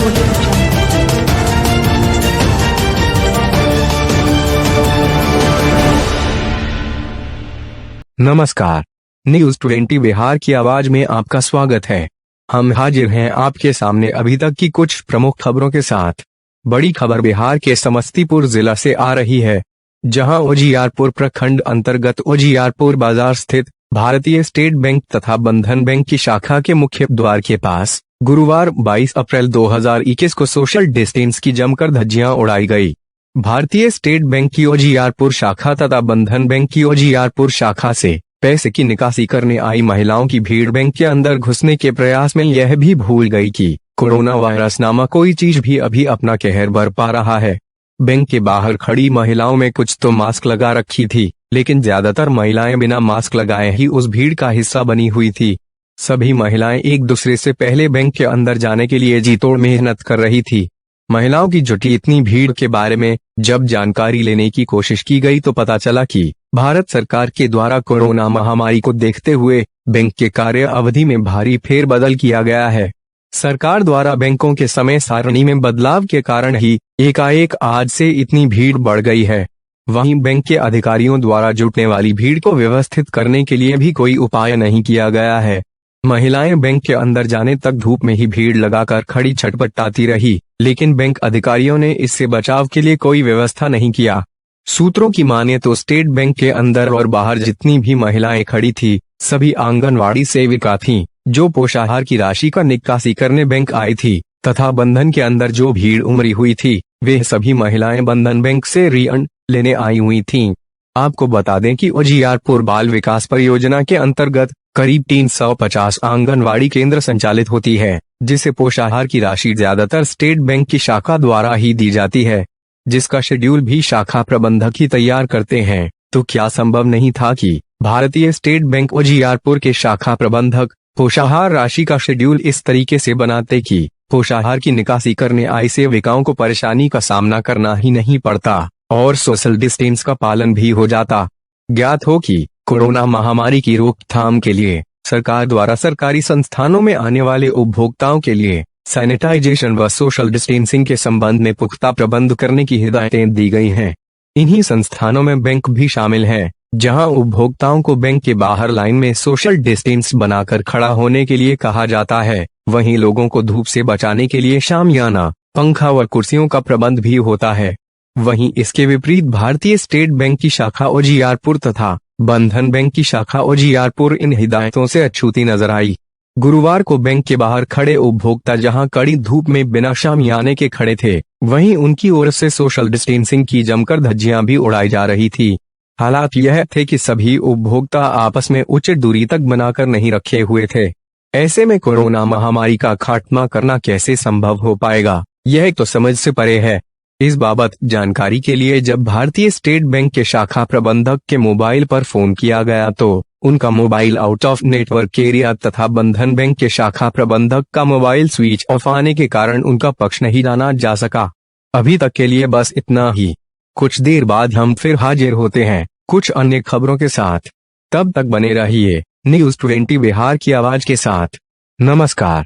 Audio Jungle। नमस्कार। News 20 Bihar की आवाज में आपका स्वागत है। हम हाजिर हैं आपके सामने अभी तक की कुछ प्रमुख खबरों के साथ। बड़ी खबर बिहार के समस्तीपुर जिला से आ रही है, जहां उजियारपुर प्रखंड अंतर्गत उजियारपुर बाजार स्थित भारतीय स्टेट बैंक तथा बंधन बैंक की शाखा के मुख्य द्वार के पास गुरुवार 22 अप्रैल 2021 को सोशल डिस्टेंस की जमकर धज्जियां उड़ाई गई। भारतीय स्टेट बैंक की उजियारपुर शाखा तथा बंधन बैंक की उजियारपुर शाखा से पैसे की निकासी करने आई महिलाओं की भीड़ बैंक के अंदर घुसने के प्रयास में यह भी भूल गई कि कोरोना वायरस नामक कोई चीज भी अभी अपना कहर बरपा रहा है। बैंक के बाहर खड़ी महिलाओं में कुछ तो मास्क लगा रखी थी, लेकिन ज्यादातर महिलाएं बिना मास्क लगाए ही उस भीड़ का हिस्सा बनी हुई थी। सभी महिलाएं एक दूसरे से पहले बैंक के अंदर जाने के लिए जी तोड़ मेहनत कर रही थी। महिलाओं की जुटी इतनी भीड़ के बारे में जब जानकारी लेने की कोशिश की गई तो पता चला कि भारत सरकार के द्वारा कोरोना महामारी को देखते हुए बैंक के कार्य अवधि में भारी फेरबदल किया गया है। सरकार द्वारा बैंकों के समय सारणी में बदलाव के कारण ही एकाएक आज से इतनी भीड़ बढ़ गई है। वहीं बैंक के अधिकारियों द्वारा जुटने वाली भीड़ को व्यवस्थित करने के लिए भी कोई उपाय नहीं किया गया है। महिलाएं बैंक के अंदर जाने तक धूप में ही भीड़ लगाकर खड़ी छटपटाती रही, लेकिन बैंक अधिकारियों ने इससे बचाव के लिए कोई व्यवस्था नहीं किया। सूत्रों की माने तो स्टेट बैंक के अंदर और बाहर जितनी भी महिलाएं खड़ी थी, सभी आंगनवाड़ी सेविका थीं, जो पोषाहार की राशि का निकासी करने बैंक आई थी, तथा बंधन के अंदर जो भीड़ उमड़ी हुई थी, वे सभी महिलाएं बंधन बैंक से ऋण लेने आई हुई थीं। आपको बता दें कि उजियारपुर बाल विकास परियोजना के अंतर्गत करीब 350 आंगनवाड़ी केंद्र संचालित होती है, जिसे पोषाहार की राशि ज्यादातर स्टेट बैंक की शाखा द्वारा ही दी जाती है, जिसका शेड्यूल भी शाखा प्रबंधक ही तैयार करते हैं। तो क्या संभव नहीं था कि भारतीय स्टेट बैंक उजियारपुर के शाखा प्रबंधक पोषाहार राशि का शेड्यूल इस तरीके से बनाते कि पोषाहार की निकासी करने आई सेविकाओं को परेशानी का सामना करना ही नहीं पड़ता और सोशल डिस्टेंस का पालन भी हो जाता। ज्ञात हो कि कोरोना महामारी की रोकथाम के लिए सरकार द्वारा सरकारी संस्थानों में आने वाले उपभोक्ताओं के लिए सैनिटाइजेशन व सोशल डिस्टेंसिंग के संबंध में पुख्ता प्रबंध करने की हिदायतें दी गई हैं। इन्हीं संस्थानों में बैंक भी शामिल है, जहां उपभोक्ताओं को बैंक के बाहर लाइन में सोशल डिस्टेंस बनाकर खड़ा होने के लिए कहा जाता है। वहीं लोगों को धूप से बचाने के लिए शामियाना, पंखा व कुर्सियों का प्रबंध भी होता है। वहीं इसके विपरीत भारतीय स्टेट बैंक की शाखा उजियारपुर तथा बंधन बैंक की शाखा उजियारपुर इन हिदायतों से अछूती नजर आई। गुरुवार को बैंक के बाहर खड़े उपभोक्ता जहां कड़ी धूप में बिना शामियाने के खड़े थे, वहीं उनकी ओर से सोशल डिस्टेंसिंग की जमकर धज्जियां भी उड़ाई जा रही थी। हालात यह थे कि सभी उपभोक्ता आपस में उचित दूरी तक बनाकर नहीं रखे हुए थे। ऐसे में कोरोना महामारी का खात्मा करना कैसे संभव हो पाएगा, यह तो समझ से परे है। इस बाबत जानकारी के लिए जब भारतीय स्टेट बैंक के शाखा प्रबंधक के मोबाइल पर फोन किया गया तो उनका mobile out of network area तथा बंधन बैंक के शाखा प्रबंधक का मोबाइल स्विच ऑफ आने के कारण उनका पक्ष नहीं जाना जा सका। अभी तक के लिए बस इतना ही। कुछ देर बाद हम फिर हाजिर होते हैं कुछ अन्य खबरों के साथ। तब तक बने रहिए न्यूज 20 बिहार की आवाज के साथ। नमस्कार।